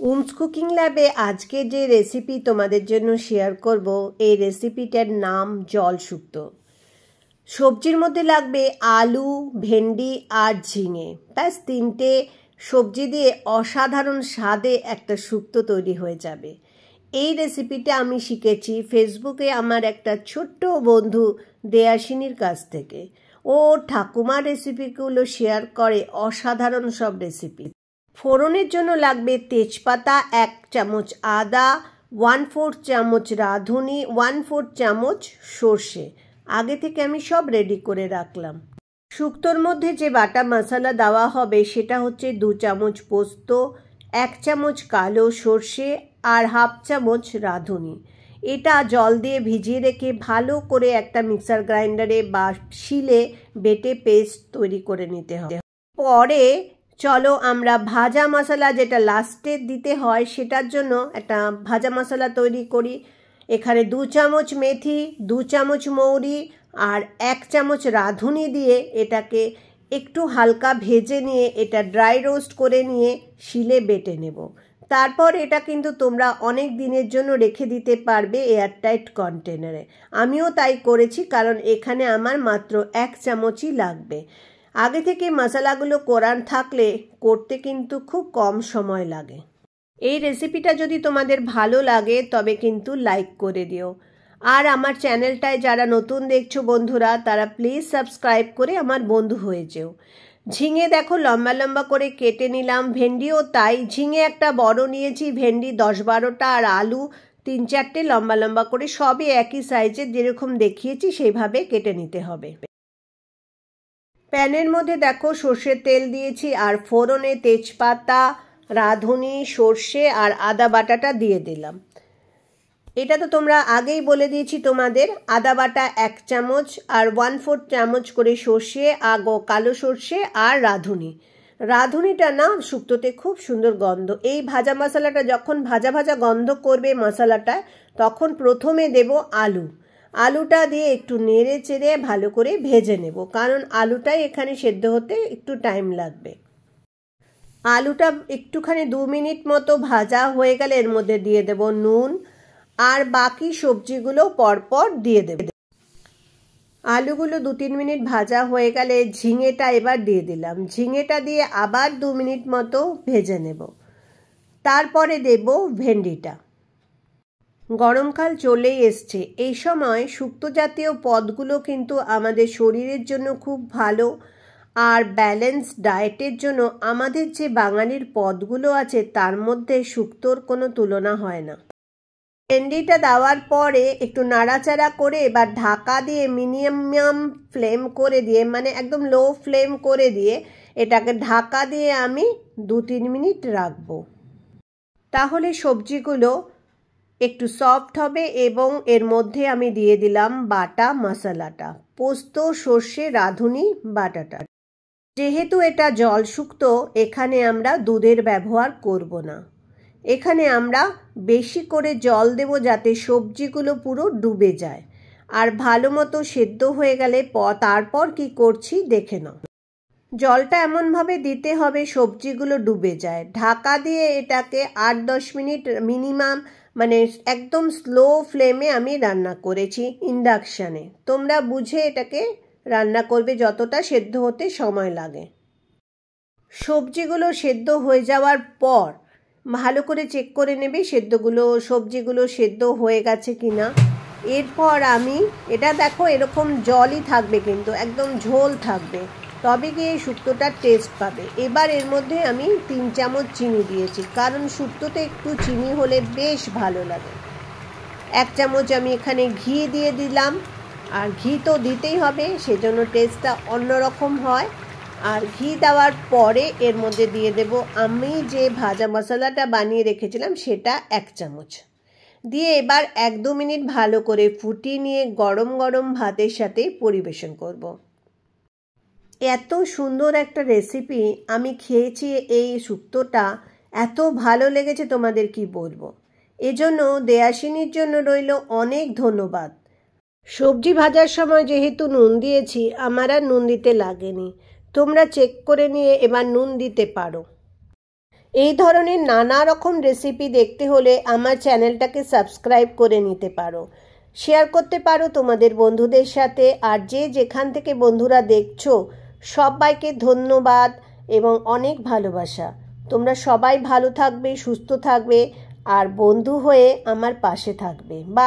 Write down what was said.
উমস cooking ল্যাবে আজকে যে রেসিপি তোমাদের জন্য শেয়ার করব, এই রেসিপিটার নাম জল শুক্তো। সবজির মধ্যে লাগবে আলু, ভেন্ডি আর ঝিঙে, ব্যাস তিনটে সবজি দিয়ে অসাধারণ স্বাদে একটা শুক্তো তৈরি হয়ে যাবে। এই রেসিপিটা আমি শিখেছি ফেসবুকে আমার একটা ছোট্ট বন্ধু দেয়াসিনীর কাছ থেকে। ও ঠাকুমার রেসিপিগুলো শেয়ার করে, অসাধারণ সব রেসিপি। ফোড়নের জন্য লাগবে তেজপাতা 1 চামচ, আদা 1/4 চামচ, রাঁধুনি 1/4 চামচ, সর্ষে আগে থেকে আমি সব রেডি করে রাখলাম। শুক্তোর মধ্যে যে বাটা মশলা দেওয়া হবে সেটা হচ্ছে 2 চামচ পোস্ত, 1 চামচ কালো সর্ষে আর 1/2 চামচ রাঁধুনি। এটা জল দিয়ে ভিজিয়ে রেখে ভালো করে একটা মিক্সার গ্রাইন্ডারে বা শিলে বেটে পেস্ট তৈরি করে নিতে হবে। পরে চলো আমরা ভাজা মশলা, যেটা লাস্টে দিতে হয়, সেটার জন্য একটা ভাজা মশলা তৈরি করি। এখানে 2 চামচ মেথি, 2 চামচ মৌরি আর 1 চামচ রাঁধুনি দিয়ে এটাকে একটু হালকা ভেজে নিয়ে এটা ড্রাই রোস্ট করে নিয়ে শিলে বেটে নেব। তারপর এটা কিন্তু তোমরা অনেক দিনের জন্য রেখে দিতে পারবে এয়ারটাইট কন্টেনারে। আমিও তাই করেছি, কারণ এখানে আমার মাত্র 1 চামচই লাগবে। আগে থেকে মশলাগুলো করার থাকলে করতে কিন্তু খুব কম সময় লাগে। এই রেসিপিটা যদি তোমাদের ভালো লাগে তবে কিন্তু লাইক করে দিও। আর আমার চ্যানেলটায় যারা নতুন দেখছো বন্ধুরা, তারা প্লিজ সাবস্ক্রাইব করে আমার বন্ধু হয়ে যেও। ঝিঙে দেখো লম্বা লম্বা করে কেটে নিলাম, ভেন্ডিও তাই। ঝিঙে একটা বড় নিয়েছি, ভেন্ডি 10-12টা আর আলু 3-4টে লম্বা লম্বা করে, সবই একই সাইজের, যেরকম দেখিয়েছি সেইভাবে কেটে নিতে হবে। প্যানের মধ্যে দেখো সর্ষের তেল দিয়েছি আর ফোড়নে তেজপাতা, রাঁধুনি, সর্ষে আর আদা বাটাটা দিয়ে দিলাম। এটা তো তোমরা আগেই বলে দিয়েছি তোমাদের। আদা বাটা 1 চামচ আর 1/4 চামচ করে সর্ষে, কালো সর্ষে আর রাঁধুনি। রাঁধুনিটা না শুক্তোতে খুব সুন্দর গন্ধ। এই ভাজা মশলাটা যখন ভাজা ভাজা গন্ধ করবে মশলাটা, তখন প্রথমে দেব আলু। আলুটা দিয়ে একটু নেড়ে চেড়ে ভালো করে ভেজে নেব, কারণ আলুটাই এখানে সেদ্ধ হতে একটু টাইম লাগবে। আলুটা একটুখানি 2 মিনিট মতো ভাজা হয়ে গেলে এর মধ্যে দিয়ে দেব নুন আর বাকি সবজিগুলো পরপর দিয়ে দেব। আলুগুলো 2-3 মিনিট ভাজা হয়ে গেলে ঝিঙেটা এবার দিয়ে দিলাম। ঝিঙেটা দিয়ে আবার 2 মিনিট মতো ভেজে নেব। তারপরে দেব ভেন্ডিটা। গরমকাল চলেই এসছে, এই সময় শুক্তো জাতীয় পদগুলো কিন্তু আমাদের শরীরের জন্য খুব ভালো। আর ব্যালেন্স ডায়েটের জন্য আমাদের যে বাঙালির পদগুলো আছে তার মধ্যে শুক্তোর কোনো তুলনা হয় না। ভেন্ডিটা দেওয়ার পরে একটু নাড়াচাড়া করে এবার ঢাকা দিয়ে মিনিমাম ফ্লেম করে দিয়ে, মানে একদম লো ফ্লেম করে দিয়ে এটাকে ঢাকা দিয়ে আমি 2-3 মিনিট রাখবো। তাহলে সবজিগুলো একটু সফট হবে এবং এর মধ্যে আমি দিয়ে দিলাম বাটা মশলাটা, পোস্ত, সর্ষে, রাঁধুনি বাটাটা। যেহেতু এটা জল শুক্তো, এখানে আমরা দুধের ব্যবহার করব না। এখানে আমরা বেশি করে জল দেব যাতে সবজিগুলো পুরো ডুবে যায়। আর ভালো মতো সেদ্ধ হয়ে গেলে তারপর কি করছি দেখে নাও। জলটা এমনভাবে দিতে হবে সবজিগুলো ডুবে যায়। ঢাকা দিয়ে এটাকে 8-10 মিনিট মিনিমাম, মানে একদম স্লো ফ্লেমে আমি রান্না করেছি ইন্ডাকশানে। তোমরা বুঝে এটাকে রান্না করবে যতটা সেদ্ধ হতে সময় লাগে। সবজিগুলো সেদ্ধ হয়ে যাওয়ার পর ভালো করে চেক করে নেবে সবজিগুলো সেদ্ধ হয়ে গেছে কিনা। এরপর আমি এটা দেখো এরকম জলই থাকবে, কিন্তু একদম ঝোল থাকবে, তবে গিয়ে শুক্তোটার টেস্ট পাবে। এবার এর মধ্যে আমি 3 চামচ চিনি দিয়েছি, কারণ শুক্তোতে একটু চিনি হলে বেশ ভালো লাগে। 1 চামচ আমি এখানে ঘি দিয়ে দিলাম, আর ঘি তো দিতেই হবে, সেজন্য টেস্টটা অন্যরকম হয়। আর ঘি দেওয়ার পরে এর মধ্যে দিয়ে দেব আমি যে ভাজা মশলাটা বানিয়ে রেখেছিলাম সেটা 1 চামচ দিয়ে এবার 1-2 মিনিট ভালো করে ফুটিয়ে নিয়ে গরম গরম ভাতের সাথে পরিবেশন করব। এত সুন্দর একটা রেসিপি আমি খেয়েছি, এই শুক্তোটা এত ভালো লেগেছে তোমাদের কি বলবো। এজন্য দেয়াসিনীর জন্য রইল অনেক ধন্যবাদ। সবজি ভাজার সময় যেহেতু নুন দিয়েছি, আমার আর নুন দিতে লাগেনি। তোমরা চেক করে নিয়ে এবার নুন দিতে পারো। এই ধরনের নানা রকম রেসিপি দেখতে হলে আমার চ্যানেলটাকে সাবস্ক্রাইব করে নিতে পারো, শেয়ার করতে পারো তোমাদের বন্ধুদের সাথে। আর যে যেখান থেকে বন্ধুরা দেখছো সবাইকে ধন্যবাদ এবং অনেক ভালোবাসা। তোমরা সবাই ভালো থাকবে, সুস্থ থাকবে আর বন্ধু হয়ে আমার পাশে থাকবে। বা